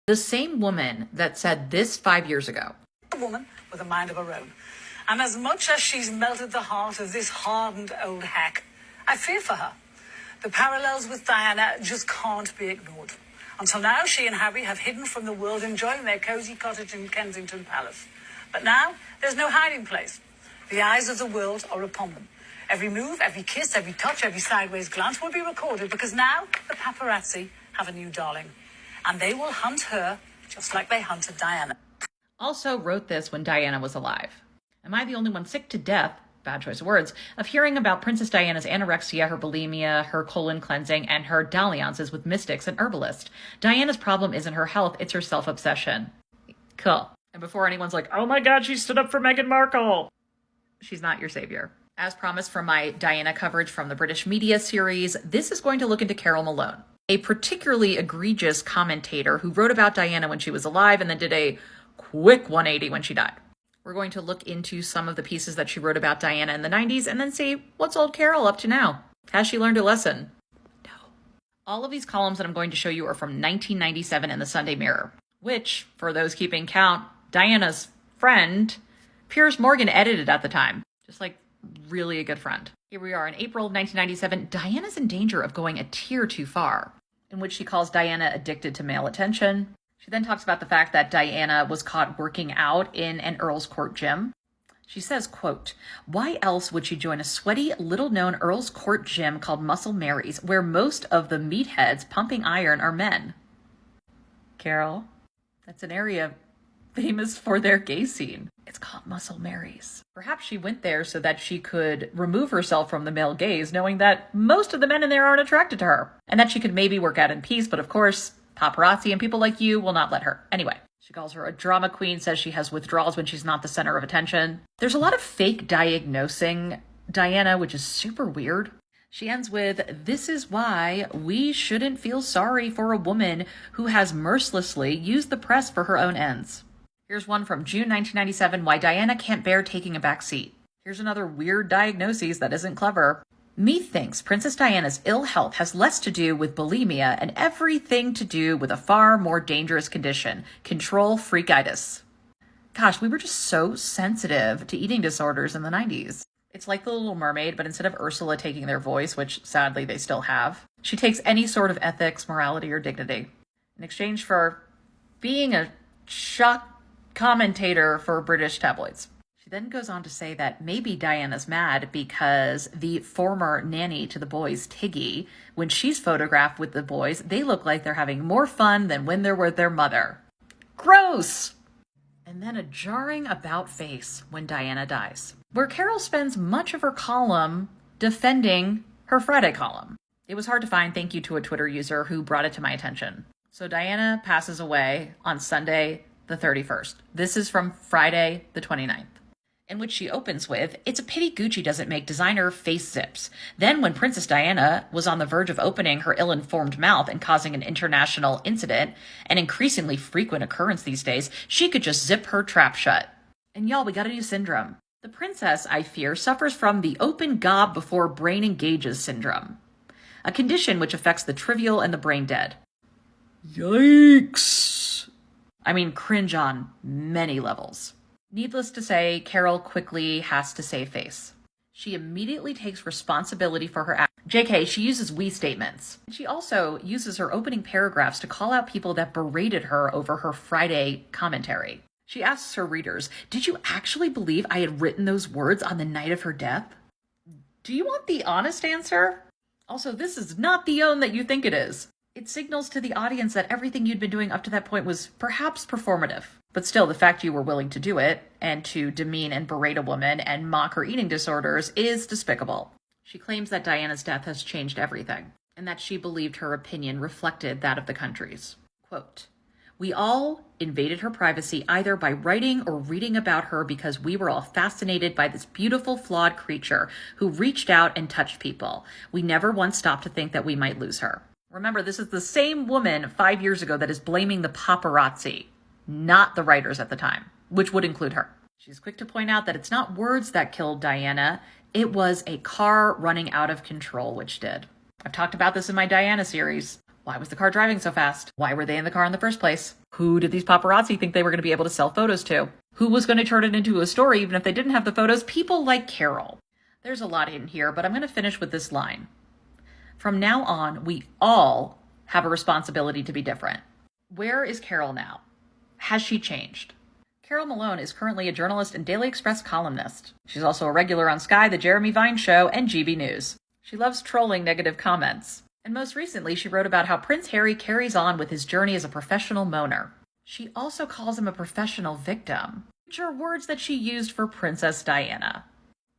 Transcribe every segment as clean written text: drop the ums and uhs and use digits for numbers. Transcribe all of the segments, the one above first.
The same woman that said this 5 years ago. A woman with a mind of her own. And as much as she's melted the heart of this hardened old hack, I fear for her. The parallels with Diana just can't be ignored. Until now, she and Harry have hidden from the world, enjoying their cosy cottage in Kensington Palace. But now, there's no hiding place. The eyes of the world are upon them. Every move, every kiss, every touch, every sideways glance will be recorded, because now the paparazzi have a new darling. And they will hunt her just like they hunted Diana. Also wrote this when Diana was alive. Am I the only one sick to death, bad choice of words, of hearing about Princess Diana's anorexia, her bulimia, her colon cleansing, and her dalliances with mystics and herbalists? Diana's problem isn't her health, it's her self-obsession. Cool. And before anyone's like, oh my God, she stood up for Meghan Markle, she's not your savior. As promised from my Diana coverage from the British media series, this is going to look into Carole Malone, a particularly egregious commentator who wrote about Diana when she was alive and then did a quick 180 when she died. We're going to look into some of the pieces that she wrote about Diana in the 90s and then see what's old Carole up to now. Has she learned a lesson? No. All of these columns that I'm going to show you are from 1997 in the Sunday Mirror, which, for those keeping count, Diana's friend, Piers Morgan, edited at the time. Just like really a good friend. Here we are in April of 1997. Diana's in danger of going a tier too far, in which she calls Diana addicted to male attention. She then talks about the fact that Diana was caught working out in an Earl's Court gym. She says, quote, why else would she join a sweaty, little-known Earl's Court gym called Muscle Mary's, where most of the meatheads pumping iron are men? Carole, that's an area famous for their gay scene. It's called Muscle Mary's. Perhaps she went there so that she could remove herself from the male gaze, knowing that most of the men in there aren't attracted to her, and that she could maybe work out in peace, but of course, paparazzi and people like you will not let her. Anyway, she calls her a drama queen, says she has withdrawals when she's not the center of attention. There's a lot of fake diagnosing Diana, which is super weird. She ends with, this is why we shouldn't feel sorry for a woman who has mercilessly used the press for her own ends. Here's one from June 1997, why Diana can't bear taking a back seat. Here's another weird diagnosis that isn't clever. Methinks Princess Diana's ill health has less to do with bulimia and everything to do with a far more dangerous condition, control freakitis. Gosh, we were just so sensitive to eating disorders in the 90s. It's like The Little Mermaid, but instead of Ursula taking their voice, which sadly they still have, she takes any sort of ethics, morality, or dignity in exchange for being a shock commentator for British tabloids. She then goes on to say that maybe Diana's mad because the former nanny to the boys, Tiggy, when she's photographed with the boys, they look like they're having more fun than when they're with their mother. Gross! And then a jarring about face when Diana dies, where Carole spends much of her column defending her Friday column. It was hard to find, thank you to a Twitter user who brought it to my attention. So Diana passes away on Sunday the 31st. This is from Friday the 29th. In which she opens with, it's a pity Gucci doesn't make designer face zips. Then when Princess Diana was on the verge of opening her ill-informed mouth and causing an international incident, an increasingly frequent occurrence these days, she could just zip her trap shut. And y'all, we got a new syndrome. The princess, I fear, suffers from the open gob before brain engages syndrome, a condition which affects the trivial and the brain dead. Yikes! I mean, cringe on many levels. Needless to say, Carole quickly has to save face. She immediately takes responsibility for her act. JK, she uses we statements. She also uses her opening paragraphs to call out people that berated her over her Friday commentary. She asks her readers, did you actually believe I had written those words on the night of her death? Do you want the honest answer? Also, this is not the own that you think it is. It signals to the audience that everything you'd been doing up to that point was perhaps performative. But still, the fact you were willing to do it, and to demean and berate a woman and mock her eating disorders, is despicable. She claims that Diana's death has changed everything, and that she believed her opinion reflected that of the country's. Quote, we all invaded her privacy either by writing or reading about her because we were all fascinated by this beautiful, flawed creature who reached out and touched people. We never once stopped to think that we might lose her. Remember, this is the same woman 5 years ago that is blaming the paparazzi, not the writers at the time, which would include her. She's quick to point out that it's not words that killed Diana, it was a car running out of control which did. I've talked about this in my Diana series. Why was the car driving so fast? Why were they in the car in the first place? Who did these paparazzi think they were going to be able to sell photos to? Who was going to turn it into a story even if they didn't have the photos? People like Carole. There's a lot in here, but I'm going to finish with this line. From now on, we all have a responsibility to be different. Where is Carole now? Has she changed? Carole Malone is currently a journalist and Daily Express columnist. She's also a regular on Sky, The Jeremy Vine Show, and GB News. She loves trolling negative comments. And most recently, she wrote about how Prince Harry carries on with his journey as a professional moaner. She also calls him a professional victim, which are words that she used for Princess Diana.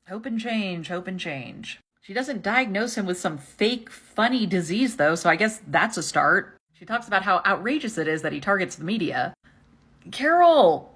Hope and change, hope and change. She doesn't diagnose him with some fake, funny disease, though, so I guess that's a start. She talks about how outrageous it is that he targets the media. Carole,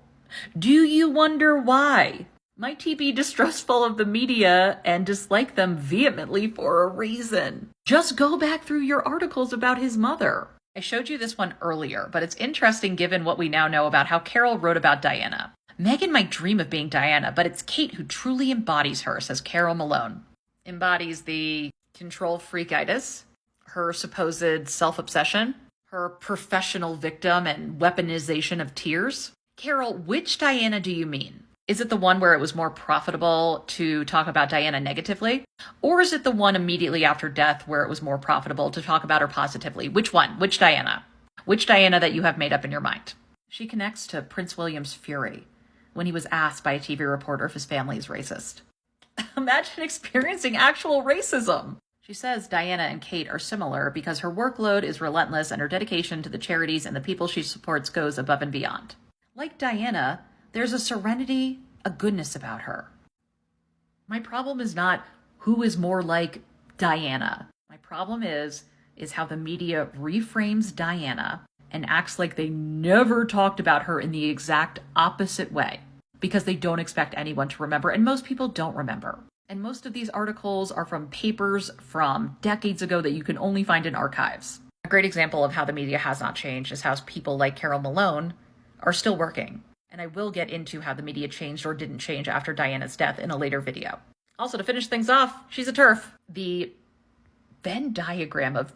do you wonder why? Might he be distrustful of the media and dislike them vehemently for a reason? Just go back through your articles about his mother. I showed you this one earlier, but it's interesting given what we now know about how Carole wrote about Diana. Meghan might dream of being Diana, but it's Kate who truly embodies her, says Carole Malone. Embodies the control freakitis, her supposed self-obsession, her professional victim and weaponization of tears. Carole, which Diana do you mean? Is it the one where it was more profitable to talk about Diana negatively? Or is it the one immediately after death where it was more profitable to talk about her positively? Which one? Which Diana? Which Diana that you have made up in your mind? She connects to Prince William's fury when he was asked by a TV reporter if his family is racist. Imagine experiencing actual racism. She says Diana and Kate are similar because her workload is relentless and her dedication to the charities and the people she supports goes above and beyond. Like Diana, there's a serenity, a goodness about her. My problem is not who is more like Diana. My problem is how the media reframes Diana and acts like they never talked about her in the exact opposite way because they don't expect anyone to remember, and most people don't remember. And most of these articles are from papers from decades ago that you can only find in archives. A great example of how the media has not changed is how people like Carole Malone are still working. And I will get into how the media changed or didn't change after Diana's death in a later video. Also, to finish things off, she's a TERF. The Venn diagram of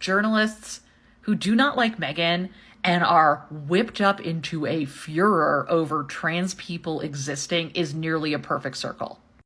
journalists who do not like Meghan and are whipped up into a furor over trans people existing is nearly a perfect circle.